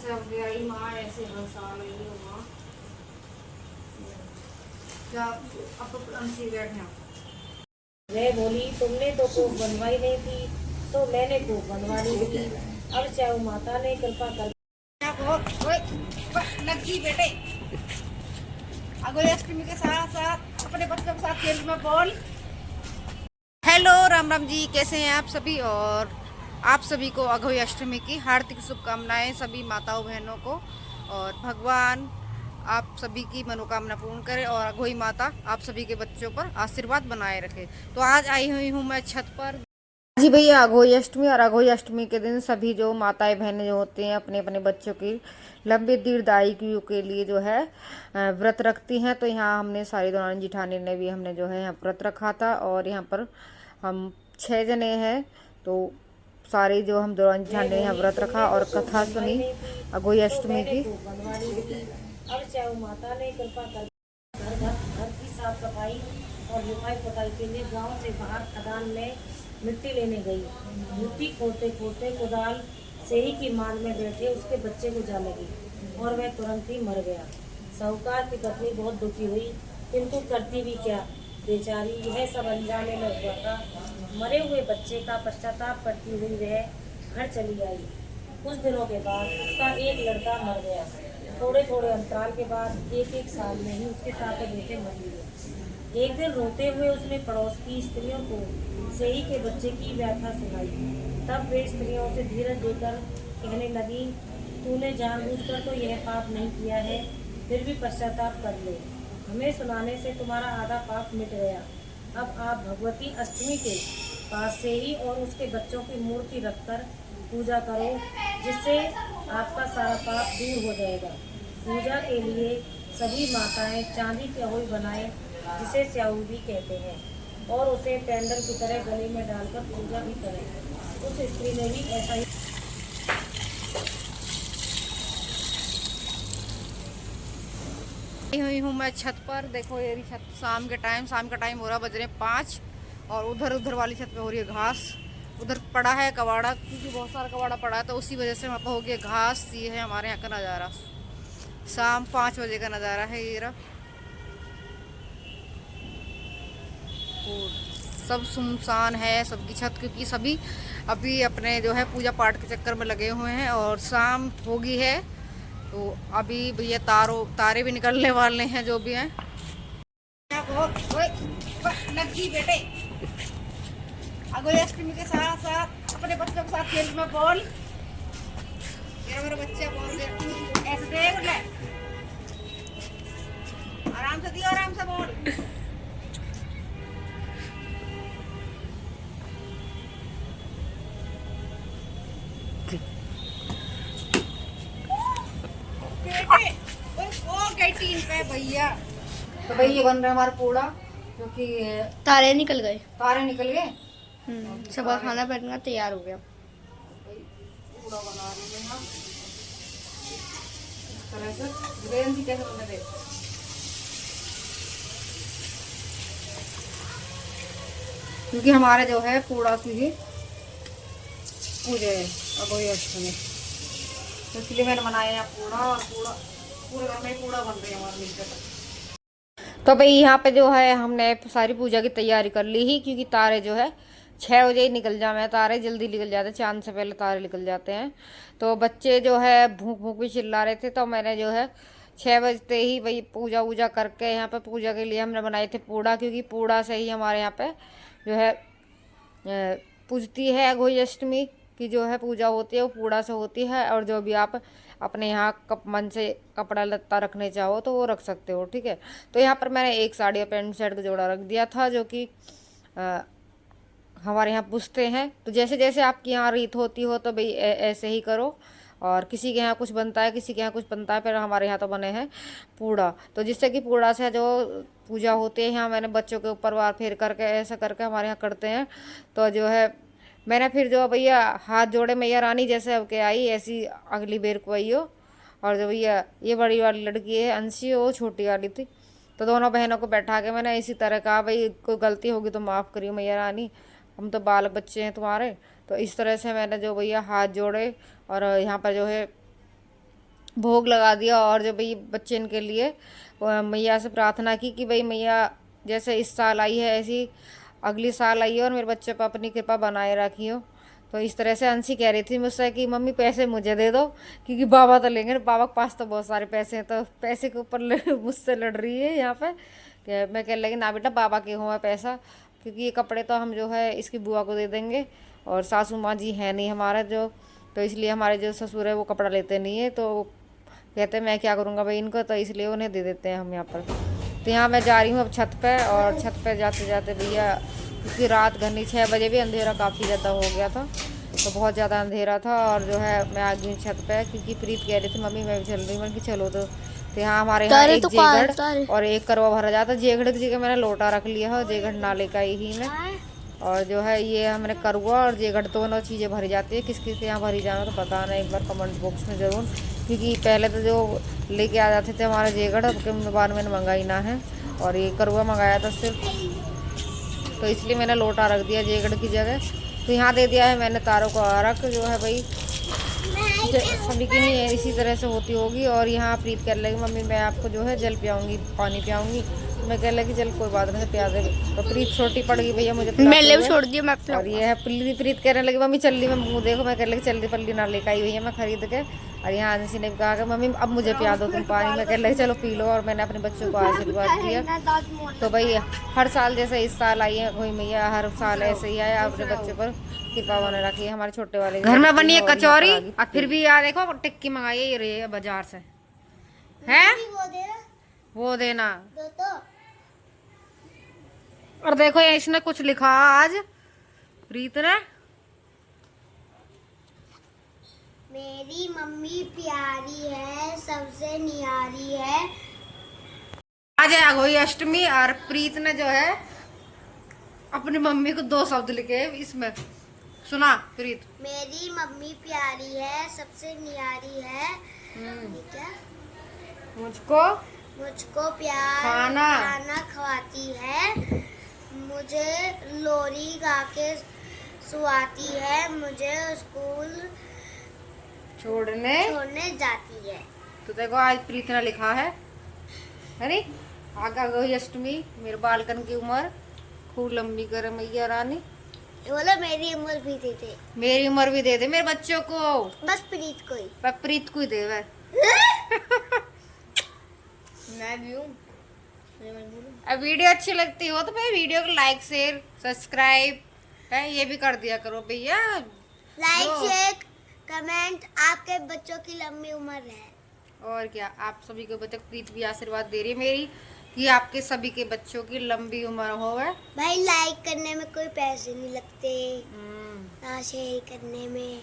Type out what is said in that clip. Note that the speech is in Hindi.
जैसे अब आई माँ ऐसे हंसा रही हो माँ। क्या अब अंशी बैठे हैं। मैं बोली तुमने तो कोक बनवाई नहीं थी तो मैंने कोक बनवा ली थी। अब चाहे माता ने कृपा कर लड़की बेटे अगले अष्टमी के साथ साथ अपने बच्चों के साथ खेल में बोल। हेलो राम राम जी, कैसे हैं आप सभी। और आप सभी को अघोई अष्टमी की हार्दिक शुभकामनाएं सभी माताओं बहनों को। और भगवान आप सभी की मनोकामना पूर्ण करे और अघोई माता आप सभी के बच्चों पर आशीर्वाद बनाए रखे। तो आज आई हुई हूँ मैं छत पर। जी भैया, अघोई अष्टमी और अघोई अष्टमी के दिन सभी जो माताएं बहनें जो होती हैं अपने अपने बच्चों की लंबी दीर्घायु के लिए जो है व्रत रखती हैं। तो यहाँ हमने सारी दौरान जिठानी ने भी हमने जो है यहाँ व्रत रखा था और यहाँ पर हम 6 जने हैं। तो सारे जो हम दौरान जिठानी ने यहाँ व्रत रखा और कथा सुनी अघोई अष्टमी की। कोक बनवा ली थी। अब चाहे माता ने कृपा कर घर की साफ सफाई और लिपाई पोताई के लिए गांव से बाहर खदान में मिट्टी लेने गई। मिट्टी खोदते खोदते कुदाल से ही की मान में बैठे उसके बच्चे को जा लगी और वह तुरंत ही मर गया। साहूकार की पत्नी बहुत दुखी हुई, किंतु करती भी क्या, बेचारी यह सब अनजाने में हुआ था। मरे हुए बच्चे का पश्चाताप करती हुई वह घर चली आई। कुछ दिनों के बाद उसका एक लड़का मर गया। थोड़े थोड़े अंतराल के बाद एक एक साल में ही उसके साथ बेटे मर लिए। एक दिन रोते हुए उसने पड़ोस की स्त्रियों को सेही के बच्चे की व्याख्या सुनाई। तब वे स्त्रियों से धीरज देकर कहने लगी, तूने जानबूझकर तो यह पाप नहीं किया है, फिर भी पश्चाताप कर ले। हमें सुनाने से तुम्हारा आधा पाप मिट गया। अब आप भगवती अष्टमी के पास से ही और उसके बच्चों की मूर्ति रखकर पूजा करो, जिससे आपका सारा पाप दूर हो जाएगा। पूजा के लिए सभी माताएं चांदी की अहोई बनाएं, जिसे स्याऊ भी कहते हैं, और उसे पेंडल की तरह गले में डालकर पूजा भी करें। उस स्त्री ने भी ऐसा ही हुई हूँ मैं छत पर। देखो ये छत शाम का टाइम हो रहा, बज रहे 5। और उधर वाली छत पे हो रही है घास। उधर पड़ा है कबाड़ा, क्योंकि बहुत सारा कबाड़ा पड़ा है तो उसी वजह से वहाँ पर हो गया घास। ये है हमारे यहाँ का नज़ारा, शाम 5 बजे का नज़ारा है ये रहा। सब सुनसान है सबकी छत, क्योंकि सभी अभी अपने जो है पूजा पाठ के चक्कर में लगे हुए हैं और शाम हो गई है। तो अभी भैया तारे भी निकलने वाले हैं जो भी हैं। लड़की बेटे अगले अष्टमी के साथ साथ अपने बच्चों के साथ खेल में बोल। मेरा बच्चा बोल दे ऐसे देख ले, आराम से दियो, आराम से बोल। भैया तो भाई ये बन रहा है हमारा पूड़ा, क्योंकि तारे निकल गए। तारे निकल गए। सुबह खाना बनना तैयार हो गया। पूड़ा बना रहे हैं हम इस तरह से। ग्रेन जी कैसे बनते थे, क्योंकि हमारे जो है पूड़ा की पूजे है अघोई अष्टमी, तो इसलिए मैंने बनाया है पूड़ा। और पूरे घर में पूड़ा बन रहे हैं हमारे मिलकर। तो भाई यहाँ पे जो है हमने सारी पूजा की तैयारी कर ली ही, क्योंकि तारे जो है 6 बजे ही निकल जाए। तारे जल्दी निकल जाते हैं, चांद से पहले तारे निकल जाते हैं। तो बच्चे जो है भूख भूख भी चिल्ला रहे थे, तो मैंने जो है 6 बजते ही वही पूजा वूजा करके यहाँ पे पूजा के लिए हमने बनाए थे पूड़ा, क्योंकि पूड़ा से ही हमारे यहाँ पे जो है पूजती है अघोई अष्टमी की जो है पूजा होती है वो पूड़ा से होती है। और जो भी आप अपने यहाँ मन से कपड़ा लत्ता रखने चाहो तो वो रख सकते हो, ठीक है। तो यहाँ पर मैंने एक साड़ी और पैंट शर्ट का जोड़ा रख दिया था, जो कि हमारे यहाँ पूछते हैं। तो जैसे जैसे आपकी यहाँ रीत होती हो तो भाई ऐसे ही करो। और किसी के यहाँ कुछ बनता है, किसी के यहाँ कुछ बनता है, फिर हमारे यहाँ तो बने हैं पूड़ा। तो जिससे कि पूड़ा से जो पूजा होती है, यहाँ मैंने बच्चों के ऊपर वार फेर करके ऐसा करके हमारे यहाँ करते हैं। तो जो है मैंने फिर जो भैया हाथ जोड़े, मैया रानी जैसे अब के आई ऐसी अगली बेर को आई हो। और जो भैया ये बड़ी वाली लड़की है अंशी, वो छोटी वाली थी। तो दोनों बहनों को बैठा के मैंने इसी तरह कहा, भाई कोई गलती होगी तो माफ़ करियो मैया रानी, हम तो बालक बच्चे हैं तुम्हारे। तो इस तरह से मैंने जो भैया हाथ जोड़े और यहाँ पर जो है भोग लगा दिया। और जो भाई बच्चे इनके लिए मैया से प्रार्थना की कि भाई मैया जैसे इस साल आई है ऐसी अगली साल आई है और मेरे बच्चे पर अपनी कृपा बनाए रखी हो। तो इस तरह से अंशी कह रही थी मुझसे कि मम्मी पैसे मुझे दे दो, क्योंकि बाबा तो लेंगे, बाबा के पास तो बहुत सारे पैसे हैं। तो पैसे के ऊपर मुझसे लड़ रही है यहाँ पे। मैं कह लगी ना बेटा, बाबा के हुआ पैसा, क्योंकि ये कपड़े तो हम जो है इसकी बुआ को दे देंगे और सासू माँ जी है नहीं हमारा जो, तो इसलिए हमारे जो ससुर है वो कपड़ा लेते नहीं है। तो कहते हैं मैं क्या करूँगा भाई इनको, तो इसलिए उन्हें दे देते हैं हम यहाँ पर। तो यहाँ मैं जा रही हूँ अब छत पे, और छत पे जाते जाते भैया, क्योंकि रात घनी 6 बजे भी अंधेरा काफ़ी ज़्यादा हो गया था, तो बहुत ज़्यादा अंधेरा था। और जो है मैं आ गई छत पे, क्योंकि प्रीत कह रही थी मम्मी मैं भी चल रही हूँ, कि चलो। तो यहाँ हमारे यहाँ एक जेगड़ और एक करवा भरा जाता। जेगड़ की जगह मैंने लोटा रख लिया है, जेगड़ नाले का ही में। और जो है ये हमने करुआ और जेगड़ दोनों चीज़ें भरी जाती है। किस किस के यहाँ भरी जाना तो पता नहीं, एक बार कमेंट बॉक्स में ज़रूर, क्योंकि पहले तो जो लेके आ जाते थे हमारे जेगड़, अब के बाद मैंने मंगाई ना है। और ये करुआ मंगाया था सिर्फ, तो इसलिए मैंने लोटा रख दिया जेगड़ की जगह। तो यहाँ दे दिया है मैंने तारों को अर्घ, जो है भाई सभी की नहीं है इसी तरह से होती होगी। और यहाँ प्रीत कह लगी मम्मी मैं आपको जो है जल पियाऊंगी, पानी पियाऊंगी। तो मैं कह लगी चल कोई बात नहीं, प्याज दे। तो प्रीत छोटी पड़ गई भैया मुझे, मैंने भी छोड़ दिया मैं। और ये है प्रीत कहने लगी मम्मी चल मैं मुँह देखो। मैं कह लगी चल पल्ली ना लेकर आई भैया मैं खरीद के। और यहाँ अंशी ने कहा कि मम्मी अब मुझे पिया दो तुम पानी। मैं कह लगी चलो पी लो। और मैंने अपने बच्चों को आशीर्वाद किया। तो भाई हर साल जैसे इस साल आई है कोई मैया, हर साल ऐसे ही आया अपने बच्चे पर कृपा बने रखी है। हमारे छोटे वाले घर में बनी है कचौरी, और फिर भी यार देखो टिक्की मंगाई है ये बाजार से है, वो देना। और देखो ये इसने कुछ लिखा आज प्रीत ने, मेरी मम्मी प्यारी है सबसे नियारी है। आज है अघोई अष्टमी और प्रीत ने जो है अपनी मम्मी को 2 शब्द लिखे इसमें, सुना प्रीत। मेरी मम्मी प्यारी है सबसे नियारी है। क्या? मुझको प्यार खाना खवाती है, मुझे लोरी गा के सुआती है, मुझे स्कूल छोड़ने जाती है। तो देखो आज प्रीत ने लिखा है, अरे आगा गई अष्टमी, मेरे बालकन की उम्र खूब लंबी करे मैया रानी। बोलो मेरी उम्र भी दे दे, मेरी उम्र भी दे दे मेरे बच्चों को, बस प्रीत को ही, प्रीत को ही दे वह। मैं भी हूँ। अब वीडियो अच्छी लगती हो तो भाई वीडियो को लाइक शेयर सब्सक्राइब है ये भी कर दिया करो भैया। लाइक शेयर कमेंट, आपके बच्चों की लंबी उम्र है। और क्या, आप सभी को बच्चों प्रीत भी आशीर्वाद दे रही है मेरी कि आपके सभी के बच्चों की लंबी उम्र हो। भाई लाइक करने में कोई पैसे नहीं लगते, ना शेयर करने में।